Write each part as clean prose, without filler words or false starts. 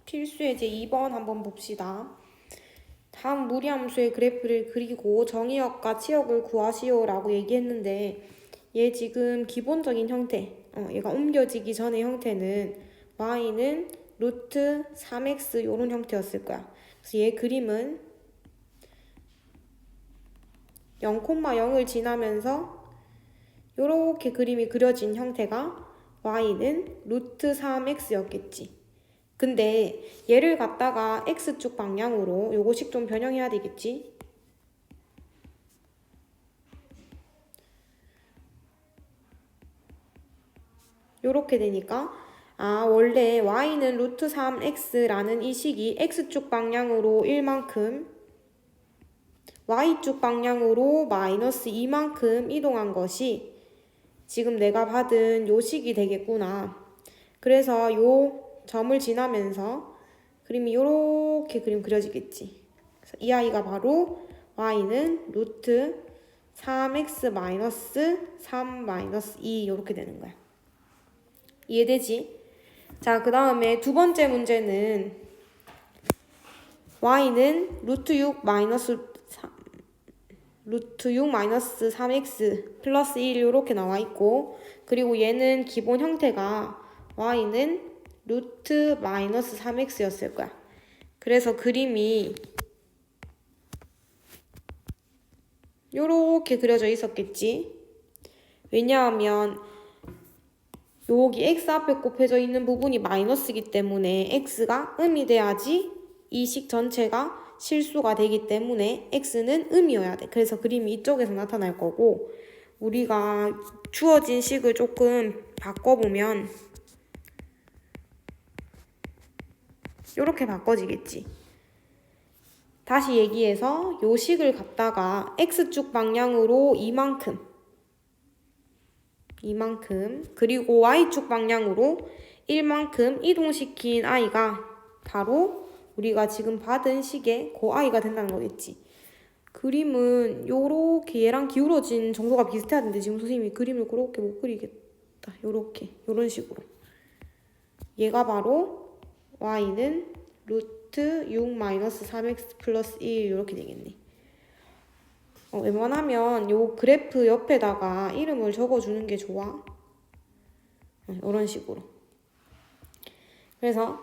필수예제 2번 한번 봅시다. 다음 무리함수의 그래프를 그리고 정의역과 치역을 구하시오 라고 얘기했는데 얘 지금 기본적인 형태, 얘가 옮겨지기 전의 형태는 y는 루트 3x 요런 형태였을 거야. 그래서 얘 그림은 0,0을 지나면서 요렇게 그림이 그려진 형태가 y는 루트 3x였겠지. 근데 얘를 갖다가 x축 방향으로 요거씩 좀 변형해야 되겠지. 요렇게 되니까 원래 y는 루트 3x라는 이 식이 x축 방향으로 1만큼 y축 방향으로 마이너스 2만큼 이동한 것이 지금 내가 받은 요 식이 되겠구나. 그래서 요 점을 지나면서 그림이 요렇게 그림 그려지겠지. 그래서 이 아이가 바로 y는 루트 3x 마이너스 3 마이너스 2 요렇게 되는 거야. 이해되지? 자, 그 다음에 두 번째 문제는 y는 루트 6 마이너스 3x 플러스 1 이렇게 나와 있고, 그리고 얘는 기본 형태가 y는 루트 마이너스 3x였을 거야. 그래서 그림이 요렇게 그려져 있었겠지. 왜냐하면 여기 x 앞에 곱해져 있는 부분이 마이너스이기 때문에 x가 음이 돼야지 이 식 전체가 실수가 되기 때문에 x는 음이어야 돼. 그래서 그림이 이쪽에서 나타날 거고, 우리가 주어진 식을 조금 바꿔보면 이렇게 바꿔지겠지. 다시 얘기해서 요 식을 갖다가 x축 방향으로 이만큼 그리고 y축 방향으로 1만큼 이동시킨 i가 바로 우리가 지금 받은 식의 그 i가 된다는 거겠지. 그림은 요렇게 얘랑 기울어진 정도가 비슷해야 되는데 지금 선생님이 그림을 그렇게 못 그리겠다. 요렇게 요런 식으로 얘가 바로 y는 루트 6 마이너스 3x 플러스 1 이렇게 되겠네. 웬만하면 요 그래프 옆에다가 이름을 적어주는 게 좋아. 이런 식으로. 그래서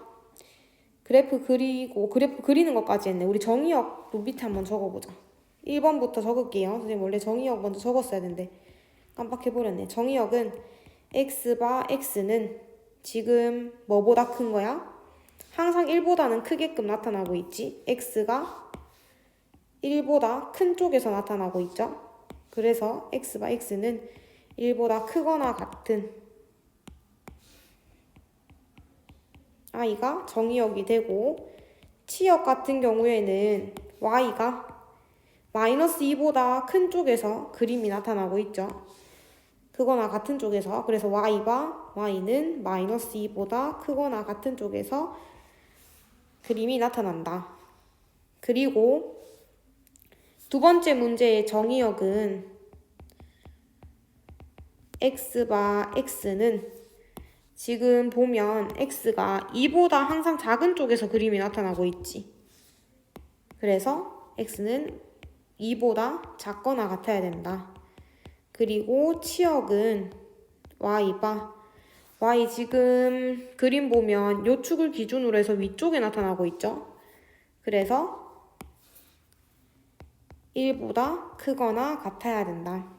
그래프 그리는 것까지 했네. 우리 정의역도 밑에 한번 적어보자. 1번부터 적을게요. 선생님 원래 정의역 먼저 적었어야 되는데 깜빡해버렸네. 정의역은 x바 x는 지금 뭐보다 큰 거야? 항상 1보다는 크게끔 나타나고 있지. x가 1보다 큰 쪽에서 나타나고 있죠. 그래서 x바 x는 1보다 크거나 같은 i가 정의역이 되고, 치역 같은 경우에는 y가 마이너스 2보다 큰 쪽에서 그림이 나타나고 있죠. 크거나 같은 쪽에서. 그래서 y는 마이너스 2보다 크거나 같은 쪽에서 그림이 나타난다. 그리고 두 번째 문제의 정의역은 x바 x는 지금 보면 x가 2보다 항상 작은 쪽에서 그림이 나타나고 있지. 그래서 x는 2보다 작거나 같아야 된다. 그리고 치역은 y 지금 그림 보면 요 축을 기준으로 해서 위쪽에 나타나고 있죠. 그래서 1보다 크거나 같아야 된다.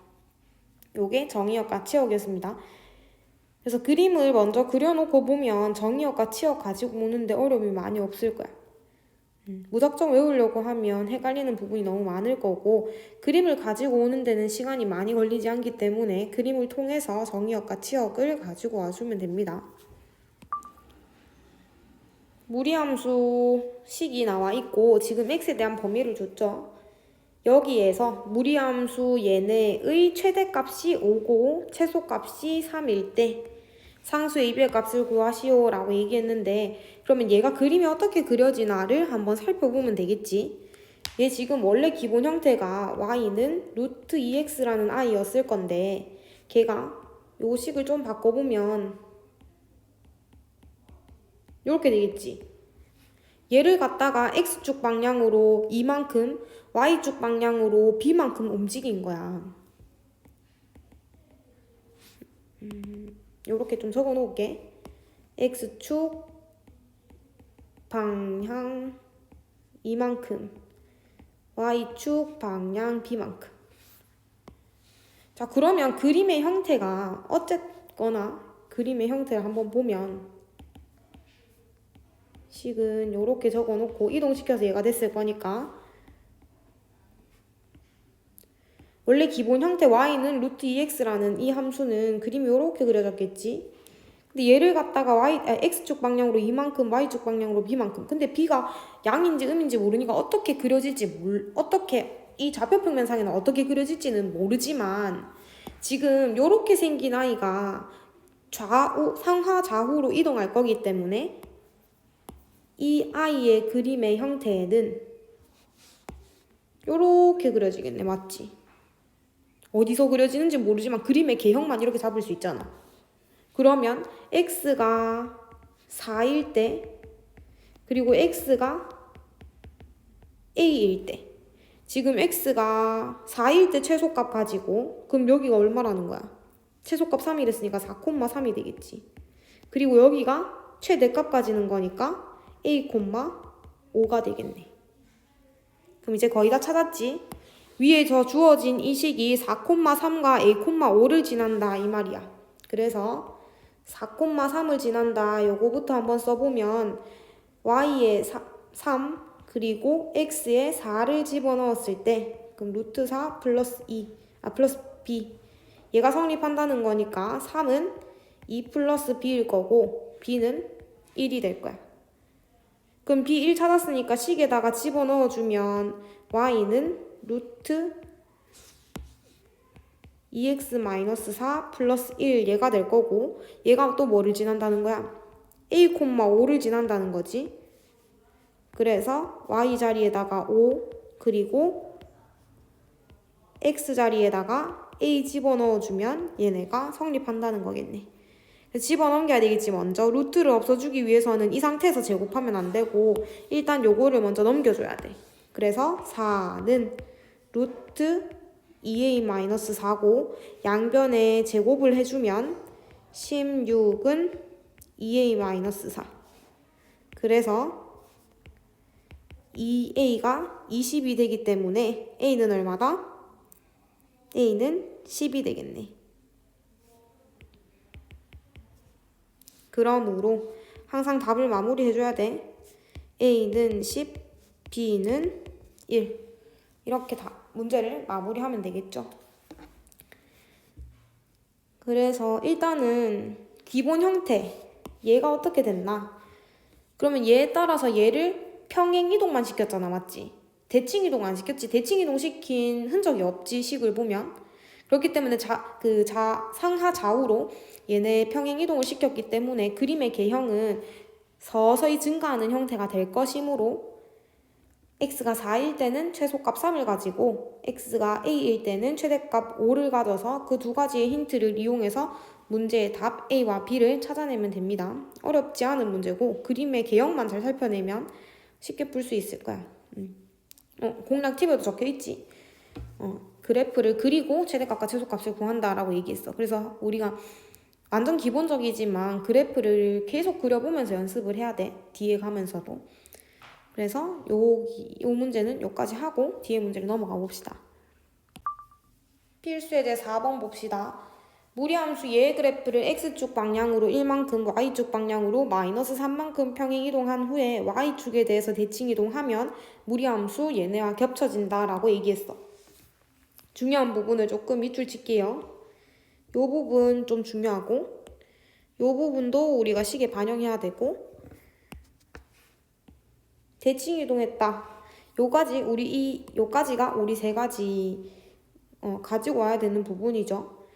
요게 정의역과 치역이었습니다. 그래서 그림을 먼저 그려놓고 보면 정의역과 치역 가지고 오는데 어려움이 많이 없을 거야. 무작정 외우려고 하면 헷갈리는 부분이 너무 많을 거고, 그림을 가지고 오는 데는 시간이 많이 걸리지 않기 때문에 그림을 통해서 정의역과 치역을 가지고 와주면 됩니다. 무리함수 식이 나와 있고 지금 x에 대한 범위를 줬죠. 여기에서 무리함수 얘네의 최대값이 5고 최소값이 3일 때 상수의 이별값을 구하시오 라고 얘기했는데, 그러면 얘가 그림이 어떻게 그려지나를 한번 살펴보면 되겠지. 얘 지금 원래 기본 형태가 y는 루트 2x라는 i였을 건데 걔가 요 식을 좀 바꿔보면 이렇게 되겠지. 얘를 갖다가 x축 방향으로 이만큼, y축 방향으로 b만큼 움직인 거야. 요렇게 좀 적어 놓을게. x축 방향 이만큼, y축 방향 b만큼. 자, 그러면 그림의 형태가 어쨌거나 그림의 형태를 한번 보면 식은 요렇게 적어 놓고 이동시켜서 얘가 됐을 거니까 원래 기본 형태 y는 루트 2x라는 이 함수는 그림이 요렇게 그려졌겠지. 근데 얘를 갖다가 x축 방향으로 이만큼, y축 방향으로 b만큼. 근데 b가 양인지 음인지 모르니까 어떻게 그려질지 어떻게 이 좌표평면상에는 어떻게 그려질지는 모르지만 지금 요렇게 생긴 아이가 상하 좌우로 이동할 거기 때문에 이 아이의 그림의 형태는 요렇게 그려지겠네. 맞지? 어디서 그려지는지 모르지만 그림의 개형만 이렇게 잡을 수 있잖아. 그러면 x가 4일 때 그리고 x가 a일 때 지금 x가 4일 때 최소값 가지고 그럼 여기가 얼마라는 거야? 최소값 3이랬으니까 4,3이 되겠지. 그리고 여기가 최대값 가지는 거니까 a,5가 되겠네. 그럼 이제 거의 다 찾았지? 위에 저 주어진 이 식이 4,3과 a,5를 지난다 이 말이야. 그래서 4,3을 지난다 요거부터 한번 써보면 y에 3 그리고 x에 4를 집어넣었을 때 그럼 루트 4 플러스 2 플러스 b 얘가 성립한다는 거니까 3은 2 플러스 b일 거고 b는 1이 될 거야. 그럼 b 1 찾았으니까 식에다가 집어넣어주면 y는 루트 2x-4 플러스 1 얘가 될 거고 얘가 또 뭐를 지난다는 거야? a,5를 지난다는 거지. 그래서 y 자리에다가 5 그리고 x 자리에다가 a 집어넣어주면 얘네가 성립한다는 거겠네. 집어넘겨야 되겠지. 먼저 루트를 없애주기 위해서는 이 상태에서 제곱하면 안 되고 일단 요거를 먼저 넘겨줘야 돼. 그래서 4는 루트 2a-4고 양변에 제곱을 해주면 16은 2a-4 그래서 2a가 20이 되기 때문에 a는 얼마다? a는 10이 되겠네. 그러므로 항상 답을 마무리해줘야 돼. a는 10, b는 1 이렇게 다 문제를 마무리하면 되겠죠. 그래서 일단은 기본 형태 얘가 어떻게 됐나? 그러면 얘에 따라서 얘를 평행 이동만 시켰잖아. 맞지? 대칭 이동 안 시켰지. 대칭 이동 시킨 흔적이 없지. 식을 보면. 그렇기 때문에 상하 좌우로 얘네 평행 이동을 시켰기 때문에 그림의 개형은 서서히 증가하는 형태가 될 것이므로 x가 4일 때는 최소값 3을 가지고 x가 a일 때는 최대값 5를 가져서 그 두 가지의 힌트를 이용해서 문제의 답 a와 b를 찾아내면 됩니다. 어렵지 않은 문제고 그림의 개형만 잘 살펴내면 쉽게 풀 수 있을 거야. 공략 팁에도 적혀있지. 그래프를 그리고 최대값과 최소값을 구한다라고 얘기했어. 그래서 우리가 완전 기본적이지만 그래프를 계속 그려보면서 연습을 해야 돼. 뒤에 가면서도. 그래서 요 문제는 여기까지 하고 뒤에 문제를 넘어가 봅시다. 필수예제 4번 봅시다. 무리함수 얘의 그래프를 x축 방향으로 1만큼, y축 방향으로 마이너스 3만큼 평행 이동한 후에 y축에 대해서 대칭 이동하면 무리함수 얘네와 겹쳐진다 라고 얘기했어. 중요한 부분을 조금 밑줄 칠게요. 요 부분 좀 중요하고 요 부분도 우리가 식에 반영해야 되고 대칭 이동했다. 요까지가 우리 세 가지 가지고 와야 되는 부분이죠.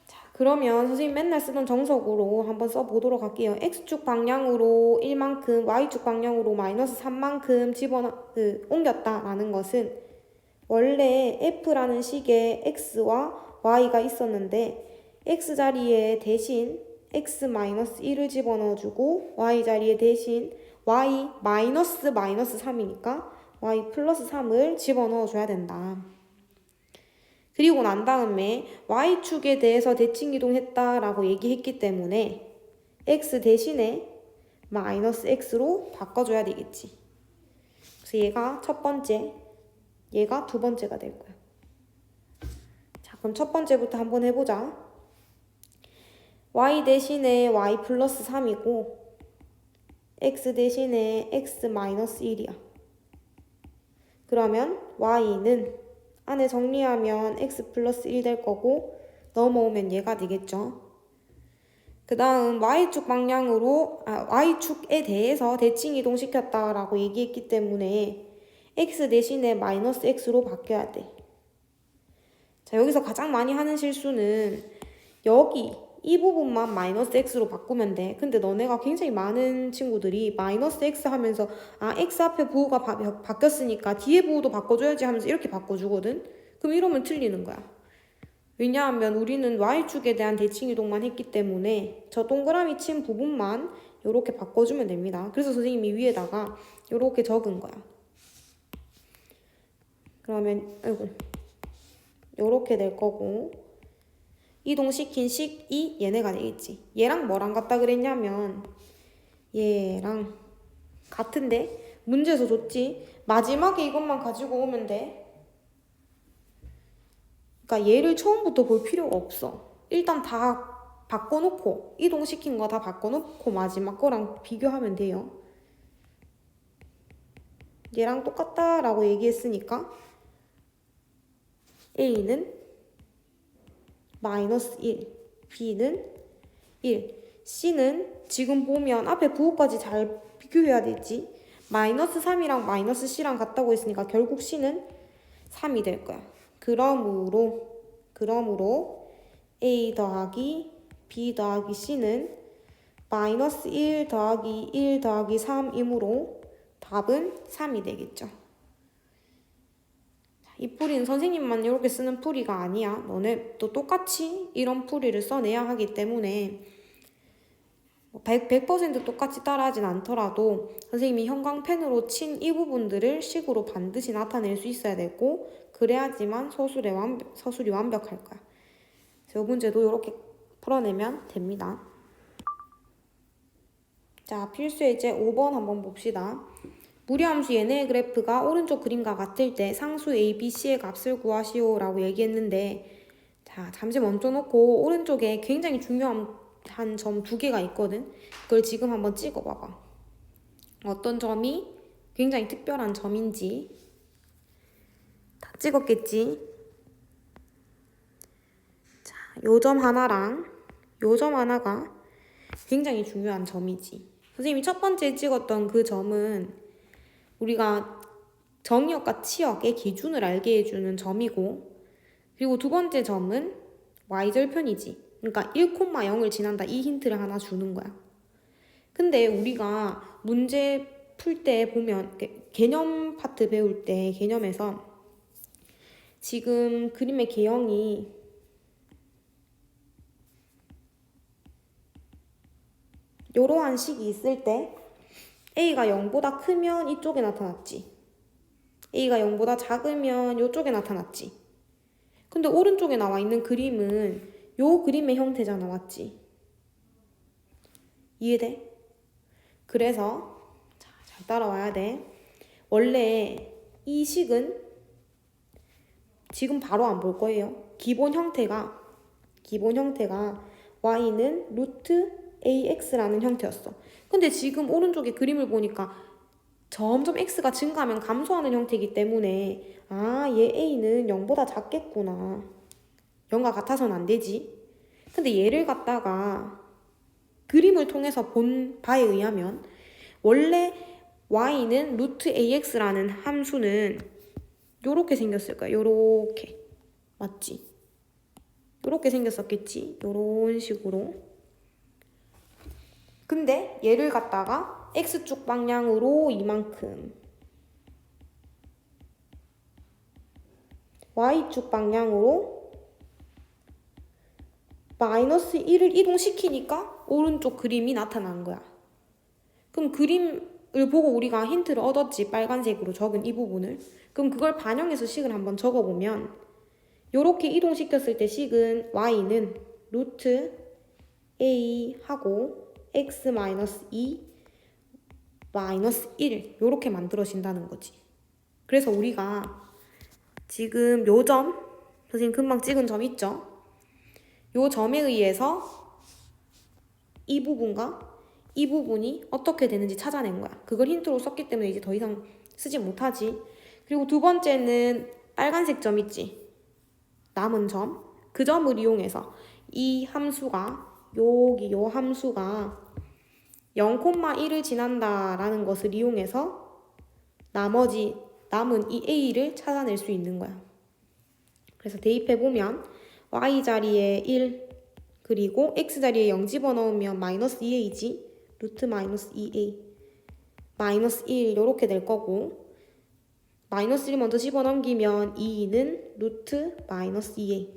자, 그러면 선생님 맨날 쓰던 정석으로 한번 써보도록 할게요. x축 방향으로 1만큼, y축 방향으로 마이너스 3만큼 옮겼다라는 것은 원래 f라는 식에 x와 y가 있었는데 x 자리에 대신 x-1을 집어넣어주고 y 자리에 대신 y 마이너스 마이너스 3이니까 y 플러스 3을 집어넣어 줘야 된다. 그리고 난 다음에 y축에 대해서 대칭 이동했다라고 얘기했기 때문에 x 대신에 마이너스 x로 바꿔줘야 되겠지. 그래서 얘가 첫 번째, 얘가 두 번째가 될 거야. 자, 그럼 첫 번째부터 한번 해보자. y 대신에 y 플러스 3이고 x 대신에 x 마이너스 1이야. 그러면 y는 안에 정리하면 x 플러스 1 될 거고 넘어오면 얘가 되겠죠. 그 다음 y축 방향으로 y축에 대해서 대칭 이동시켰다라고 얘기했기 때문에 x 대신에 마이너스 x로 바뀌어야 돼. 자, 여기서 가장 많이 하는 실수는 여기 이 부분만 마이너스 x로 바꾸면 돼. 근데 너네가 굉장히 많은 친구들이 마이너스 x 하면서 x 앞에 부호가 바뀌었으니까 뒤에 부호도 바꿔줘야지 하면서 이렇게 바꿔주거든. 그럼 이러면 틀리는 거야. 왜냐하면 우리는 y축에 대한 대칭 이동만 했기 때문에 저 동그라미 친 부분만 이렇게 바꿔주면 됩니다. 그래서 선생님이 위에다가 이렇게 적은 거야. 그러면 이렇게 될 거고 이동시킨 식이 얘네가 되겠지. 얘랑 뭐랑 같다 그랬냐면 얘랑 같은데 문제에서 줬지. 마지막에 이것만 가지고 오면 돼. 그러니까 얘를 처음부터 볼 필요가 없어. 일단 다 바꿔놓고 이동시킨 거 다 바꿔놓고 마지막 거랑 비교하면 돼요. 얘랑 똑같다라고 얘기했으니까 A는 마이너스 1, B는 1, C는 지금 보면 앞에 부호까지 잘 비교해야 되지. 마이너스 3이랑 마이너스 C랑 같다고 했으니까 결국 C는 3이 될 거야. 그러므로 A 더하기 B 더하기 C는 마이너스 1 더하기 1 더하기 3이므로 답은 3이 되겠죠. 이 풀이는 선생님만 이렇게 쓰는 풀이가 아니야. 너네도 똑같이 이런 풀이를 써내야 하기 때문에 100% 똑같이 따라하진 않더라도 선생님이 형광펜으로 친 이 부분들을 식으로 반드시 나타낼 수 있어야 되고 그래야지만 서술이 완벽할 거야. 이 문제도 이렇게 풀어내면 됩니다. 자, 필수예제 5번 한번 봅시다. 무리함수 얘네의 그래프가 오른쪽 그림과 같을 때 상수 A, B, C의 값을 구하시오 라고 얘기했는데 자, 잠시 멈춰놓고 오른쪽에 굉장히 중요한 점 두 개가 있거든. 그걸 지금 한번 찍어봐봐. 어떤 점이 굉장히 특별한 점인지 다 찍었겠지? 자, 요 점 하나랑 요 점 하나가 굉장히 중요한 점이지. 선생님이 첫 번째 찍었던 그 점은 우리가 정의역과 치역의 기준을 알게 해주는 점이고 그리고 두 번째 점은 y절편이지. 그러니까 1,0을 지난다 이 힌트를 하나 주는 거야. 근데 우리가 문제 풀 때 보면 개념 파트 배울 때 개념에서 지금 그림의 개형이 이러한 식이 있을 때 A가 0보다 크면 이쪽에 나타났지. A가 0보다 작으면 이쪽에 나타났지. 근데 오른쪽에 나와 있는 그림은 요 그림의 형태잖아, 맞지? 이해돼? 그래서 잘 따라와야 돼. 원래 이 식은 지금 바로 안 볼 거예요. 기본 형태가 y는 루트 ax라는 형태였어. 근데 지금 오른쪽에 그림을 보니까 점점 x가 증가하면 감소하는 형태이기 때문에 얘 a는 0보다 작겠구나. 0과 같아서는 안 되지. 근데 얘를 갖다가 그림을 통해서 본 바에 의하면 원래 y는 루트 ax라는 함수는 요렇게 생겼을 거야. 요렇게. 맞지? 요렇게 생겼었겠지? 요런 식으로. 근데 얘를 갖다가 x축 방향으로 이만큼 y축 방향으로 마이너스 1을 이동시키니까 오른쪽 그림이 나타난 거야. 그럼 그림 보고 우리가 힌트를 얻었지. 빨간색으로 적은 이 부분을. 그럼 그걸 반영해서 식을 한번 적어보면 요렇게 이동시켰을 때 식은 y는 루트 a 하고 x-2 마이너스 1 요렇게 만들어진다는 거지. 그래서 우리가 지금 요 점, 선생님 금방 찍은 점 있죠? 요 점에 의해서 이 부분과 이 부분이 어떻게 되는지 찾아낸 거야. 그걸 힌트로 썼기 때문에 이제 더 이상 쓰지 못하지. 그리고 두 번째는 빨간색 점 있지? 남은 점. 그 점을 이용해서 이 함수가 여기 요 함수가 0,1을 지난다라는 것을 이용해서 나머지 남은 이 a를 찾아낼 수 있는 거야. 그래서 대입해보면 y 자리에 1 그리고 x 자리에 0 집어넣으면 마이너스 2a지. 루트 마이너스 2a 마이너스 1 이렇게 될 거고 마이너스 1 먼저 집어넘기면 2는 루트 마이너스 2a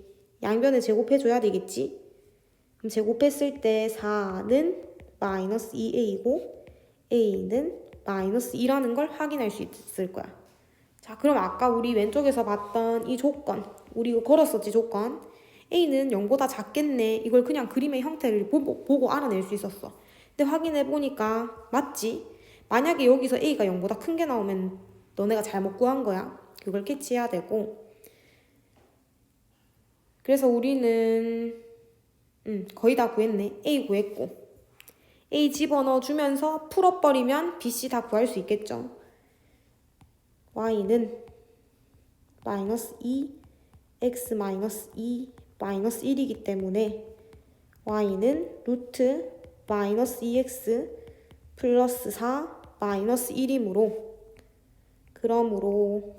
양변을 제곱해줘야 되겠지. 그럼 제곱했을 때 4는 마이너스 2a이고 a는 마이너스 2라는 걸 확인할 수 있을 거야. 자, 그럼 아까 우리 왼쪽에서 봤던 이 조건, 우리 이거 걸었었지 조건. a는 0보다 작겠네. 이걸 그냥 그림의 형태를 보고 알아낼 수 있었어. 근데 확인해보니까 맞지? 만약에 여기서 a가 0보다 큰 게 나오면 너네가 잘못 구한 거야. 그걸 캐치해야 되고. 그래서 우리는 거의 다 구했네. a 구했고. a 집어넣어주면서 풀어버리면 bc 다 구할 수 있겠죠. y는 마이너스 2, x 마이너스 2, 마이너스 1이기 때문에 y는 루트 마이너스 2x 플러스 4 마이너스 1이므로 그러므로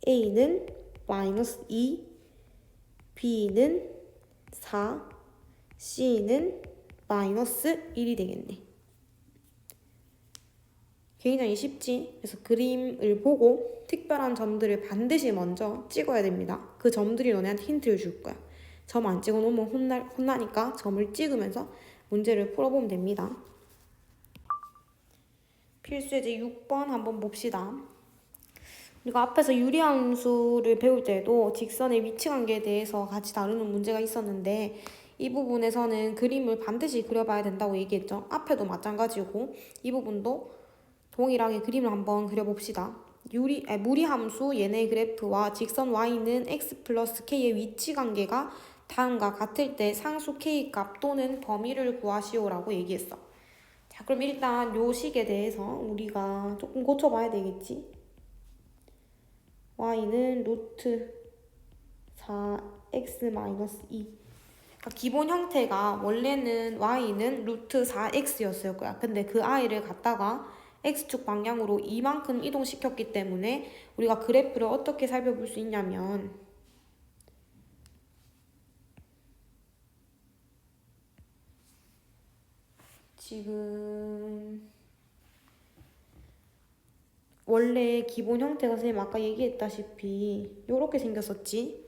a는 마이너스 2, b는 4, c는 마이너스 1이 되겠네. 굉장히 쉽지? 그래서 그림을 보고 특별한 점들을 반드시 먼저 찍어야 됩니다. 그 점들이 너네한테 힌트를 줄 거야. 점 안 찍어 놓으면 혼나니까 점을 찍으면서 문제를 풀어보면 됩니다. 필수예제 6번 한번 봅시다. 우리가 앞에서 유리함수를 배울 때도 직선의 위치관계에 대해서 같이 다루는 문제가 있었는데 이 부분에서는 그림을 반드시 그려봐야 된다고 얘기했죠. 앞에도 마찬가지고 이 부분도 동일하게 그림을 한번 그려봅시다. 무리함수 얘네 그래프와 직선 y는 x 플러스 k의 위치관계가 다음과 같을 때 상수 k 값 또는 범위를 구하시오라고 얘기했어. 자, 그럼 일단 요 식에 대해서 우리가 조금 고쳐봐야 되겠지. y는 루트 4x-2 그러니까 기본 형태가 원래는 y는 루트 4x였을 거야. 근데 그 i를 갖다가 x축 방향으로 이만큼 이동시켰기 때문에 우리가 그래프를 어떻게 살펴볼 수 있냐면 지금 원래 기본 형태가 선생님 아까 얘기했다시피 요렇게 생겼었지.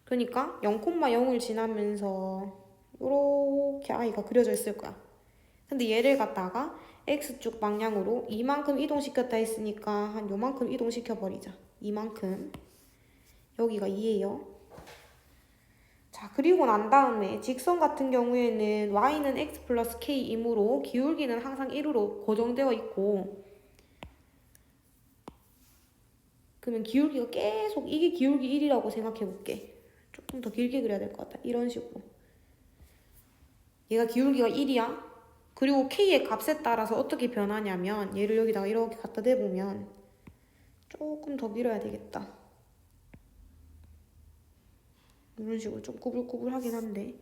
그러니까 0,0을 지나면서 요렇게 i가 그려져 있을 거야. 근데 얘를 갖다가 x축 방향으로 이만큼 이동시켰다 했으니까 한 요만큼 이동시켜버리자. 이만큼. 여기가 2예요. 자, 그리고 난 다음에 직선 같은 경우에는 y는 x 플러스 k이므로 기울기는 항상 1으로 고정되어 있고 그러면 기울기가 계속 이게 기울기 1이라고 생각해 볼게. 조금 더 길게 그려야 될 것 같다. 이런 식으로. 얘가 기울기가 1이야. 그리고 k의 값에 따라서 어떻게 변하냐면 얘를 여기다가 이렇게 갖다 대보면 조금 더 밀어야 되겠다. 이런 식으로 좀 꾸불꾸불하긴 한데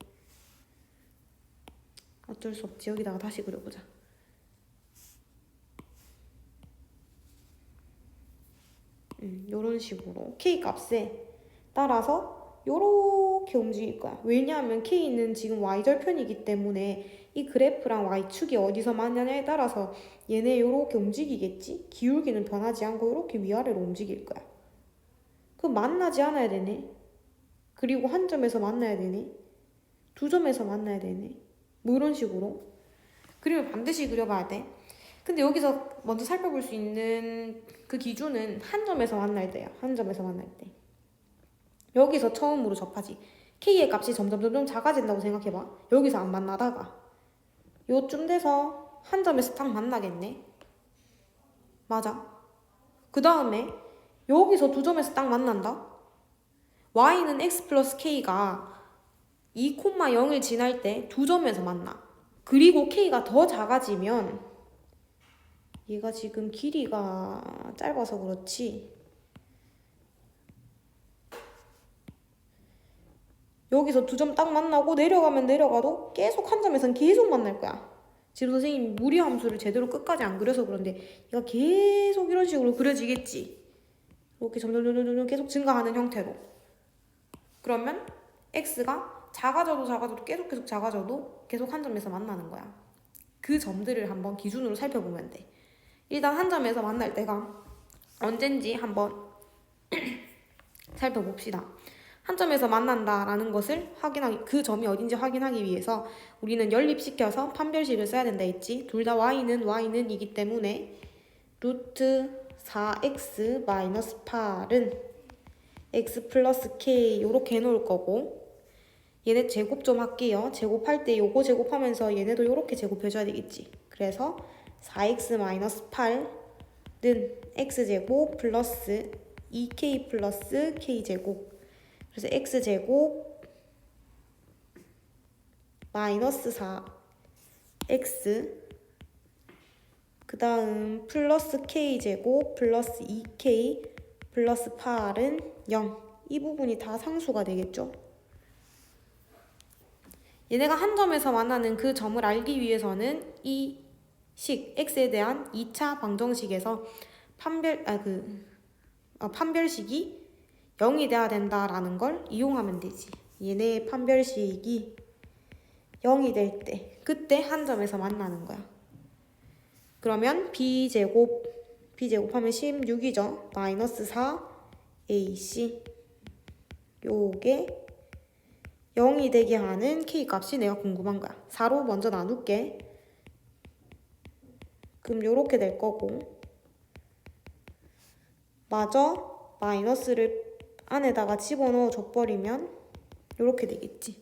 어쩔 수 없지. 여기다가 다시 그려보자. 이런 식으로 k 값에 따라서 요렇게 움직일 거야. 왜냐하면 k는 지금 y절편이기 때문에 이 그래프랑 y축이 어디서 만나냐에 따라서 얘네 요렇게 움직이겠지? 기울기는 변하지 않고 요렇게 위아래로 움직일 거야. 그럼 만나지 않아야 되네. 그리고 한 점에서 만나야 되네. 두 점에서 만나야 되네. 뭐 이런 식으로 그림을 반드시 그려봐야 돼. 근데 여기서 먼저 살펴볼 수 있는 그 기준은 한 점에서 만날 때야. 한 점에서 만날 때. 여기서 처음으로 접하지. K의 값이 점점 작아진다고 생각해봐. 여기서 안 만나다가 요쯤 돼서 한 점에서 딱 만나겠네. 맞아. 그 다음에 여기서 두 점에서 딱 만난다. y는 x 플러스 k가 2,0을 지날 때 두 점에서 만나. 그리고 k가 더 작아지면 얘가 지금 길이가 짧아서 그렇지. 여기서 두 점 딱 만나고 내려가면 내려가도 계속 한 점에선 계속 만날 거야. 지금 선생님이 무리함수를 제대로 끝까지 안 그려서 그런데 얘가 계속 이런 식으로 그려지겠지. 이렇게 점점 계속 증가하는 형태로. 그러면 x가 작아져도 계속 작아져도 계속 한 점에서 만나는 거야. 그 점들을 한번 기준으로 살펴보면 돼. 일단 한 점에서 만날 때가 언젠지 한번 살펴봅시다. 한 점에서 만난다라는 것을 확인하기, 그 점이 어딘지 확인하기 위해서 우리는 연립시켜서 판별식을 써야 된다 했지. 둘 다 y는 이기 때문에 루트 4x 마이너스 8은 x 플러스 k 요렇게 해놓을 거고, 얘네 제곱 좀 할게요. 제곱할 때 요거 제곱하면서 얘네도 요렇게 제곱해줘야 되겠지. 그래서 4x 마이너스 8은 x제곱 플러스 2k 플러스 k제곱. 그래서 x제곱 마이너스 4x 그 다음 플러스 k제곱 플러스 2k 플러스 8은 0. 이 부분이 다 상수가 되겠죠. 얘네가 한 점에서 만나는 그 점을 알기 위해서는 이 식 x에 대한 2차 방정식에서 판별식이 0이 돼야 된다라는 걸 이용하면 되지. 얘네의 판별식이 0이 될 때, 그때 한 점에서 만나는 거야. 그러면 b제곱하면 16이죠. 마이너스 4ac 요게 0이 되게 하는 k 값이 내가 궁금한 거야. 4로 먼저 나눌게. 그럼 요렇게 될 거고, 마저 마이너스를 안에다가 집어넣어 줘버리면 요렇게 되겠지.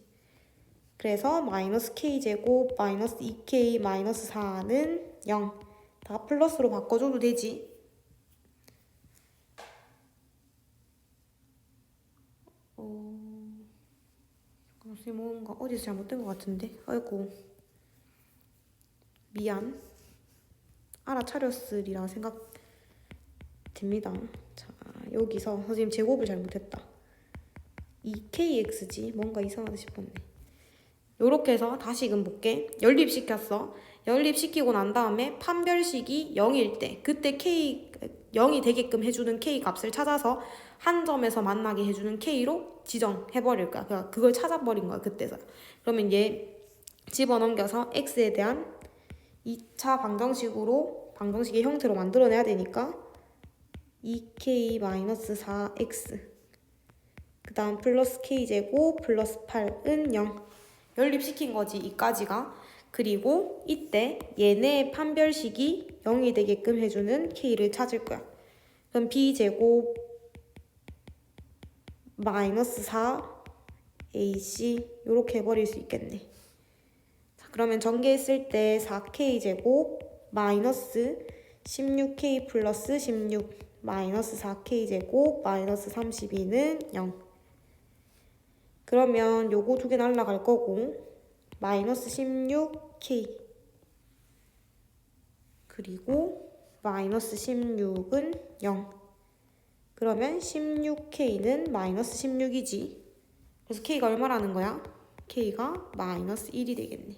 그래서 마이너스 k제곱 마이너스 2k 마이너스 4는 0. 다 플러스로 바꿔줘도 되지. 선생님 뭔가 어디서 잘못된 것 같은데? 아이고 미안. 알아차렸으리라 생각됩니다. 자, 여기서 선생님 제곱을 잘못했다. 2kx지? 뭔가 이상하다 싶었네. 요렇게 해서 다시금 볼게. 연립시켰어. 연립시키고 난 다음에 판별식이 0일 때, 그때 k 0이 되게끔 해주는 k 값을 찾아서 한 점에서 만나게 해주는 k로 지정해버릴 거야. 그러니까 그걸 찾아버린 거야, 그때서. 그러면 얘 집어넘겨서 x에 대한 2차 방정식의 형태로 만들어내야 되니까 2k-4x 그 다음 플러스 k제곱 플러스 8은 0. 연립시킨 거지, 이까지가. 그리고 이때 얘네 판별식이 0이 되게끔 해주는 k를 찾을 거야. 그럼 b제곱 마이너스 4ac 요렇게 해버릴 수 있겠네. 자, 그러면 전개했을 때 4k제곱 마이너스 16k 플러스 16 마이너스 4k제곱 마이너스 32는 0. 그러면 요거 두 개 날라갈 거고 마이너스 16k 그리고 마이너스 16은 0. 그러면 16k는 마이너스 16이지. 그래서 k가 얼마라는 거야? k가 마이너스 1이 되겠네.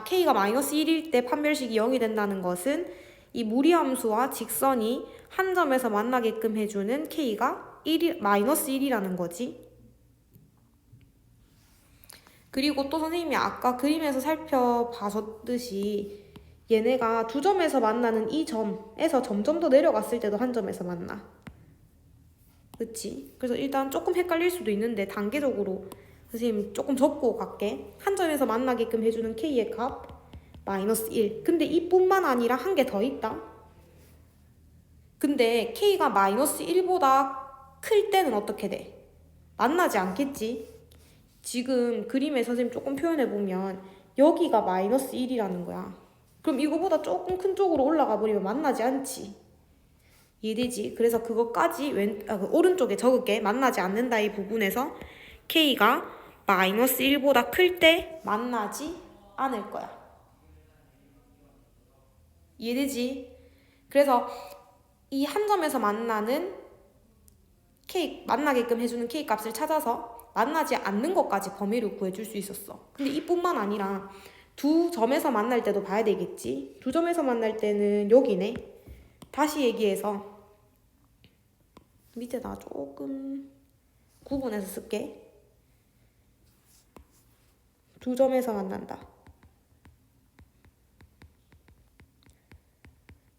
k가 마이너스 1일 때 판별식이 0이 된다는 것은 이 무리함수와 직선이 한 점에서 만나게끔 해주는 k가 마이너스 1이라는 거지. 그리고 또 선생님이 아까 그림에서 살펴봤듯이 얘네가 두 점에서 만나는 이 점에서 점점 더 내려갔을 때도 한 점에서 만나. 그치? 그래서 일단 조금 헷갈릴 수도 있는데 단계적으로 선생님 조금 적고 갈게. 한 점에서 만나게끔 해주는 k의 값 마이너스 1. 근데 이뿐만 아니라 한 개 더 있다. 근데 K가 마이너스 1보다 클 때는 어떻게 돼? 만나지 않겠지? 지금 그림에 선생님 조금 표현해보면 여기가 마이너스 1이라는 거야. 그럼 이거보다 조금 큰 쪽으로 올라가 버리면 만나지 않지. 이해되지? 그래서 그것까지 그 오른쪽에 적을게. 만나지 않는다 이 부분에서 K가 마이너스 1보다 클 때 만나지 않을 거야. 이해되지? 그래서 이 한 점에서 만나는 K, 만나게끔 해주는 K 값을 찾아서 만나지 않는 것까지 범위를 구해줄 수 있었어. 근데 이뿐만 아니라 두 점에서 만날 때도 봐야 되겠지. 두 점에서 만날 때는 여기네. 다시 얘기해서 밑에다 조금 구분해서 쓸게. 두 점에서 만난다.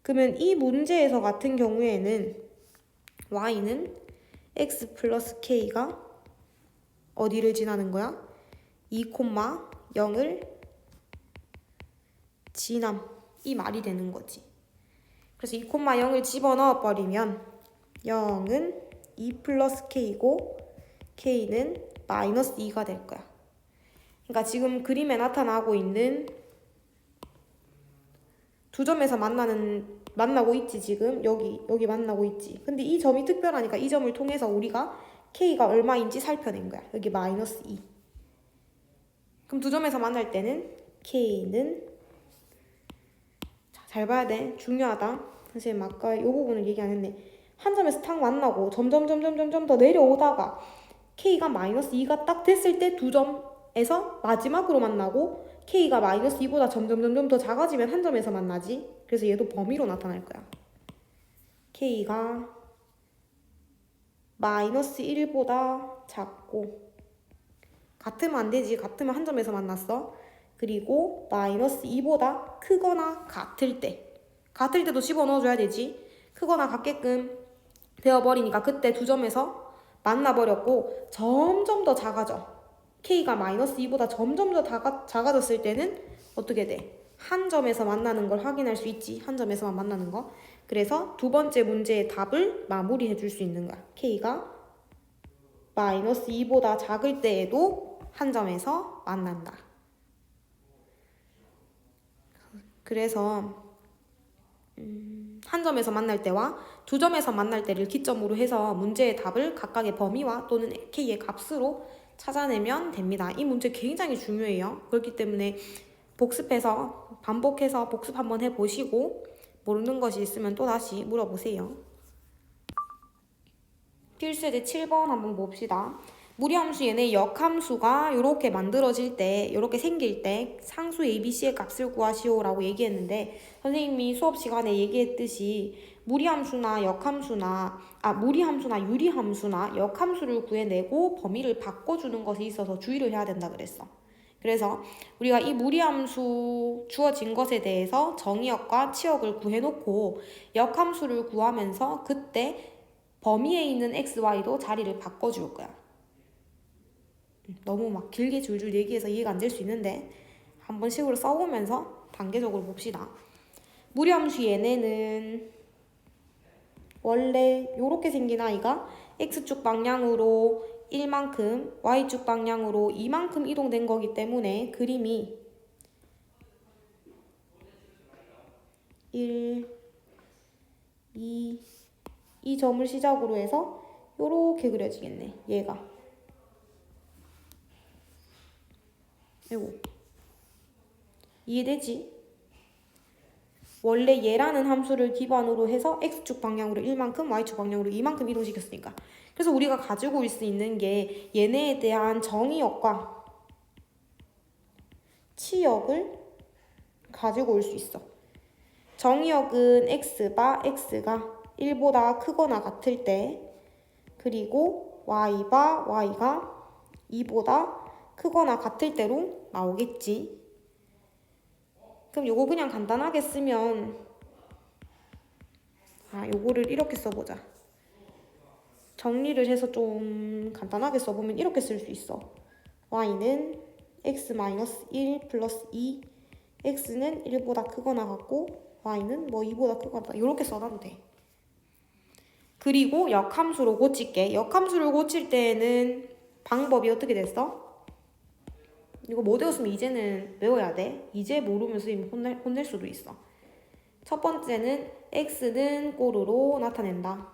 그러면 이 문제에서 같은 경우에는 y는 x 플러스 k가 어디를 지나는 거야? 2,0을 지남. 이 말이 되는 거지. 그래서 2,0을 집어넣어 버리면 0은 2 플러스 k고 k는 마이너스 2가 될 거야. 그러니까 지금 그림에 나타나고 있는 두 점에서 만나고 있지. 지금 여기 만나고 있지. 근데 이 점이 특별하니까 이 점을 통해서 우리가 K가 얼마인지 살펴낸 거야. 여기 마이너스 2. 그럼 두 점에서 만날 때는 K는 잘 봐야 돼. 중요하다. 선생님 아까 이 부분을 얘기 안 했네. 한 점에서 탁 만나고 점점 더 내려오다가 K가 마이너스 2가 딱 됐을 때 두 점에서 마지막으로 만나고 K가 마이너스 2보다 점점 더 작아지면 한 점에서 만나지. 그래서 얘도 범위로 나타날 거야. K가 마이너스 1보다 작고 같으면 안 되지. 같으면 한 점에서 만났어. 그리고 마이너스 2보다 크거나 같을 때도 집어넣어줘야 되지. 크거나 같게끔 되어버리니까 그때 두 점에서 만나버렸고 점점 더 작아져. K가 마이너스 2보다 점점 더 작아졌을 때는 어떻게 돼? 한 점에서 만나는 걸 확인할 수 있지. 한 점에서만 만나는 거. 그래서 두 번째 문제의 답을 마무리해 줄 수 있는 거야. K가 마이너스 2보다 작을 때에도 한 점에서 만난다. 그래서 한 점에서 만날 때와 두 점에서 만날 때를 기점으로 해서 문제의 답을 각각의 범위와 또는 K의 값으로 찾아내면 됩니다. 이 문제 굉장히 중요해요. 그렇기 때문에 반복해서 복습 한번 해보시고 모르는 것이 있으면 또 다시 물어보세요. 필수예제 7번 한번 봅시다. 무리함수 얘네 역함수가 이렇게 만들어질 때, 이렇게 생길 때 상수 ABC의 값을 구하시오라고 얘기했는데 선생님이 수업 시간에 얘기했듯이 무리함수나 유리함수나 역함수를 구해내고 범위를 바꿔주는 것에 있어서 주의를 해야 된다 그랬어. 그래서 우리가 이 무리함수 주어진 것에 대해서 정의역과 치역을 구해놓고 역함수를 구하면서 그때 범위에 있는 x, y도 자리를 바꿔줄 거야. 너무 막 길게 줄줄 얘기해서 이해가 안 될 수 있는데 한번 식으로 써보면서 단계적으로 봅시다. 무리함수 얘네는 원래 이렇게 생긴 아이가 x축 방향으로 1만큼, y축 방향으로 2만큼 이동된 거기 때문에 그림이 1, 2, 이 점을 시작으로 해서 이렇게 그려지겠네. 얘가. 이거. 이해되지? 원래 얘라는 함수를 기반으로 해서 x축 방향으로 1만큼, y축 방향으로 2만큼 이동시켰으니까. 그래서 우리가 가지고 올 수 있는 게 얘네에 대한 정의역과 치역을 가지고 올 수 있어. 정의역은 x가 1보다 크거나 같을 때, 그리고 y가 2보다 크거나 같을 때로 나오겠지. 그럼 요거 그냥 간단하게 쓰면 요거를 이렇게 써보자. 정리를 해서 좀 간단하게 써보면 이렇게 쓸 수 있어. y는 x-1 플러스 2 x는 1보다 크거나 같고 y는 뭐 2보다 크거나 같다. 이렇게 써놔도 돼. 그리고 역함수로 고칠게. 역함수를 고칠 때는 방법이 어떻게 됐어? 이거 못 외웠으면 이제는 외워야 돼. 이제 모르면 선생님 혼낼 수도 있어. 첫 번째는 x는 꼬르로 나타낸다.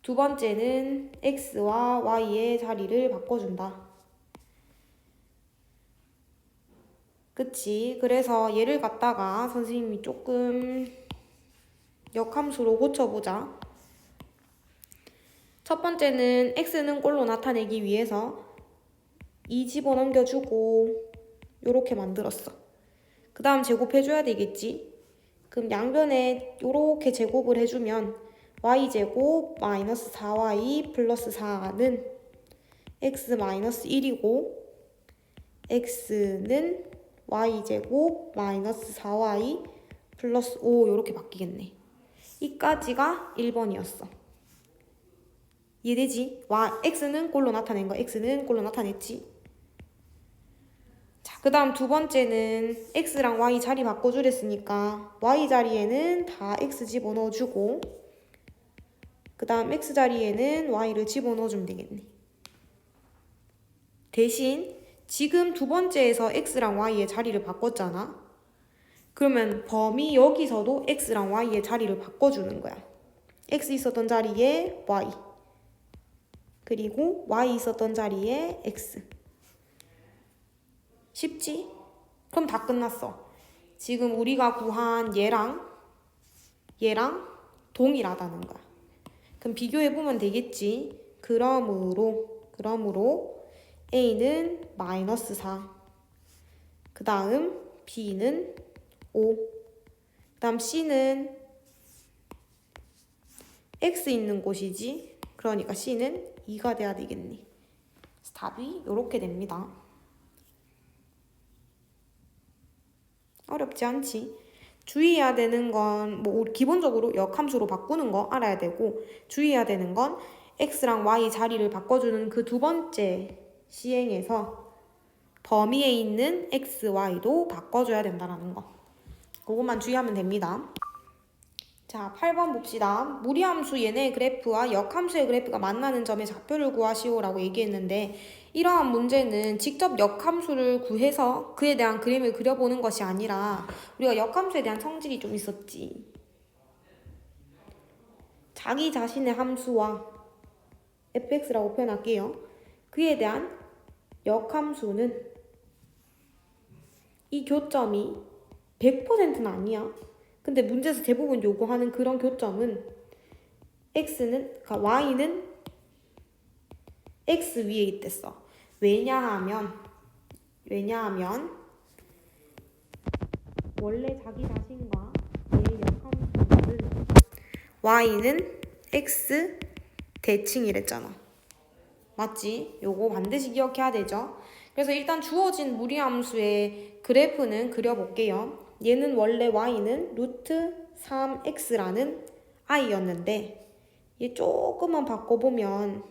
두 번째는 x와 y의 자리를 바꿔준다. 그치? 그래서 얘를 갖다가 선생님이 조금 역함수로 고쳐보자. 첫 번째는 x는 꼴로 나타내기 위해서 2 집어넘겨주고 요렇게 만들었어. 그 다음 제곱해줘야 되겠지? 그럼 양변에 요렇게 제곱을 해주면 y제곱 마이너스 4y 플러스 4는 x 마이너스 1이고 x는 y제곱 마이너스 4y 플러스 5 요렇게 바뀌겠네. 이까지가 1번이었어. 이해되지? x는 꼴로 나타낸 거. x는 꼴로 나타냈지. 자, 그 다음 두 번째는 x랑 y 자리 바꿔주랬으니까 y 자리에는 다 x 집어넣어주고 그 다음 x 자리에는 y를 집어넣어주면 되겠네. 대신 지금 두 번째에서 x랑 y의 자리를 바꿨잖아. 그러면 범위 여기서도 x랑 y의 자리를 바꿔주는 거야. x 있었던 자리에 y 그리고 y 있었던 자리에 x. 쉽지? 그럼 다 끝났어. 지금 우리가 구한 얘랑 동일하다는 거야. 그럼 비교해보면 되겠지. 그러므로 a는 마이너스 4. 그 다음 b는 5. 그 다음 c는 x 있는 곳이지. 그러니까 c는 2가 돼야 되겠네. 답이 이렇게 됩니다. 어렵지 않지? 주의해야 되는 건 뭐 기본적으로 역함수로 바꾸는 거 알아야 되고 주의해야 되는 건 x랑 y 자리를 바꿔주는 그 두 번째 시행에서 범위에 있는 x, y도 바꿔줘야 된다는 거. 그것만 주의하면 됩니다. 자, 8번 봅시다. 무리함수 얘네 그래프와 역함수의 그래프가 만나는 점의 좌표를 구하시오라고 얘기했는데 이러한 문제는 직접 역함수를 구해서 그에 대한 그림을 그려보는 것이 아니라 우리가 역함수에 대한 성질이 좀 있었지. 자기 자신의 함수와 fx라고 표현할게요. 그에 대한 역함수는 이 교점이 100%는 아니야. 근데 문제에서 대부분 요구하는 그런 교점은 그러니까 y는 x 위에 있댔어. 왜냐하면 원래 자기 자신과 얘의 역함수는 y는 x 대칭이랬잖아. 맞지? 요거 반드시 기억해야 되죠. 그래서 일단 주어진 무리함수의 그래프는 그려볼게요. 얘는 원래 y는 루트 3x라는 i였는데 얘 조금만 바꿔보면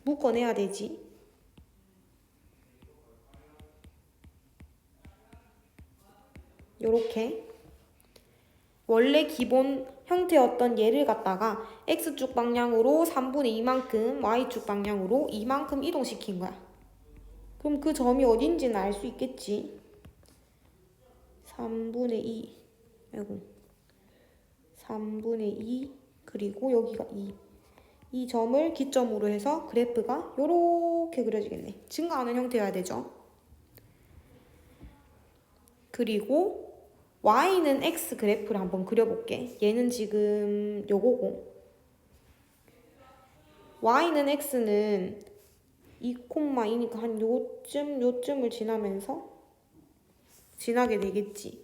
묶어내야 되지. 요렇게 원래 기본 형태였던 얘를 갖다가 x축 방향으로 3분의 2만큼 y축 방향으로 2만큼 이동시킨 거야. 그럼 그 점이 어딘지는 알 수 있겠지. 3분의 2 3분의 2 그리고 여기가 2. 이 점을 기점으로 해서 그래프가 요렇게 그려지겠네. 증가하는 형태여야 되죠. 그리고 y는 x 그래프를 한번 그려볼게. 얘는 지금 요거고 y는 x는 2,2니까 한 요쯤을 지나면서 지나게 되겠지.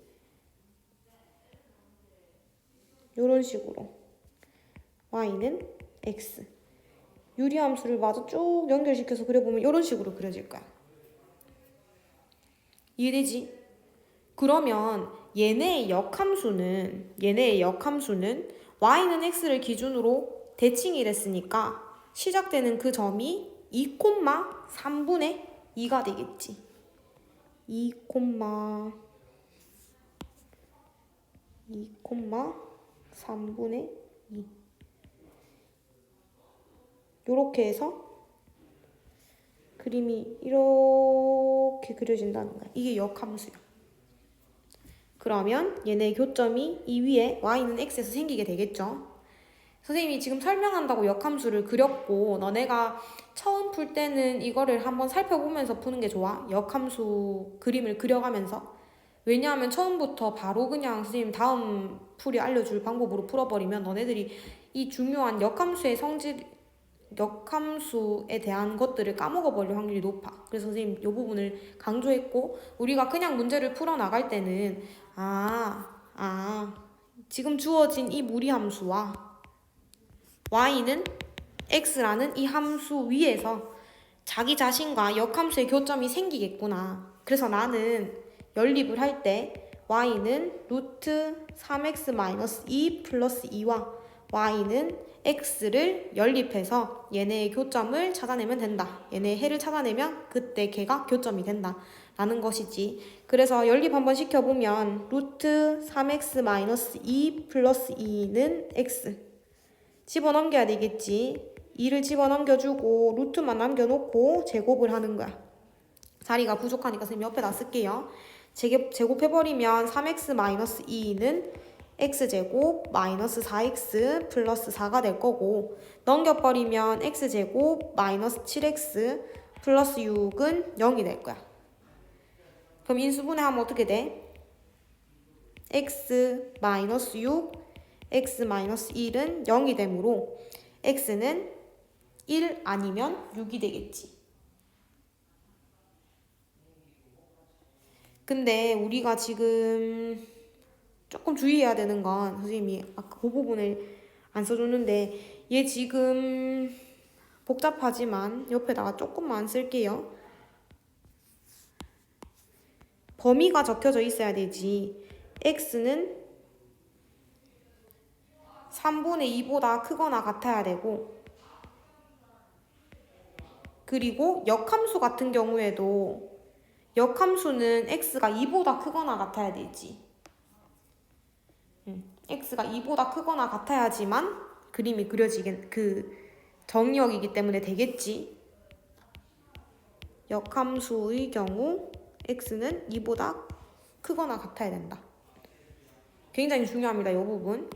요런 식으로 y는 x 유리함수를 마저 쭉 연결시켜서 그려보면 요런 식으로 그려질 거야. 이해되지? 그러면 얘네의 역함수는 y는 x를 기준으로 대칭이랬으니까 시작되는 그 점이 2,3분의 2가 되겠지. 2,3분의 2. 요렇게 해서 그림이 이렇게 그려진다는 거야. 이게 역함수야. 그러면 얘네 교점이 이 위에 y는 x에서 생기게 되겠죠. 선생님이 지금 설명한다고 역함수를 그렸고 너네가 처음 풀 때는 이거를 한번 살펴보면서 푸는 게 좋아. 역함수 그림을 그려가면서. 왜냐하면 처음부터 바로 그냥 선생님 다음 풀이 알려줄 방법으로 풀어버리면 너네들이 이 중요한 역함수에 대한 것들을 까먹어버릴 확률이 높아. 그래서 선생님 이 부분을 강조했고 우리가 그냥 문제를 풀어나갈 때는 지금 주어진 이 무리함수와 y는 x라는 이 함수 위에서 자기 자신과 역함수의 교점이 생기겠구나. 그래서 나는 연립을 할 때 y는 루트 3x-2 플러스 2와 y는 x를 연립해서 얘네의 교점을 찾아내면 된다. 얘네의 해를 찾아내면 그때 걔가 교점이 된다. 라는 것이지. 그래서 연립 한번 시켜보면 루트 3x-2 플러스 2는 x. 집어넘겨야 되겠지. 2를 집어넘겨주고 루트만 남겨놓고 제곱을 하는 거야. 자리가 부족하니까 선생님 옆에다 쓸게요. 제곱해버리면 3x-2는 x제곱 마이너스 4x 플러스 4가 될 거고 넘겨버리면 x제곱 마이너스 7x 플러스 6은 0이 될 거야. 그럼 인수분해하면 어떻게 돼? x 마이너스 6, x 마이너스 1은 0이 되므로 x는 1 아니면 6이 되겠지. 근데 우리가 지금 조금 주의해야 되는 건 선생님이 아까 그 부분을 안 써줬는데 얘 지금 복잡하지만 옆에다가 조금만 쓸게요. 범위가 적혀져 있어야 되지. x는 3분의 2보다 크거나 같아야 되고 그리고 역함수 같은 경우에도 역함수는 x가 2보다 크거나 같아야 되지. x가 2보다 크거나 같아야지만 그림이 그려지긴 정의역이기 때문에 되겠지. 역함수의 경우 x는 2보다 크거나 같아야 된다. 굉장히 중요합니다. 이 부분.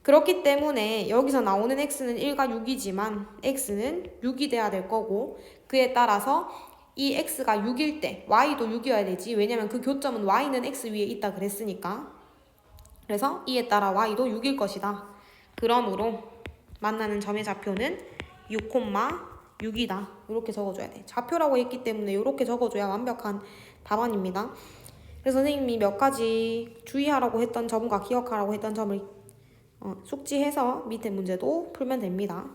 그렇기 때문에 여기서 나오는 x는 1과 6이지만 x는 6이 돼야 될 거고 그에 따라서 이 x가 6일 때 y도 6이어야 되지. 왜냐면 그 교점은 y는 x 위에 있다 그랬으니까. 그래서 이에 따라 y도 6일 것이다. 그러므로 만나는 점의 좌표는 6,6이다. 이렇게 적어줘야 돼. 좌표라고 했기 때문에 이렇게 적어줘야 완벽한 답안입니다. 그래서 선생님이 몇 가지 주의하라고 했던 점과 기억하라고 했던 점을 숙지해서 밑에 문제도 풀면 됩니다.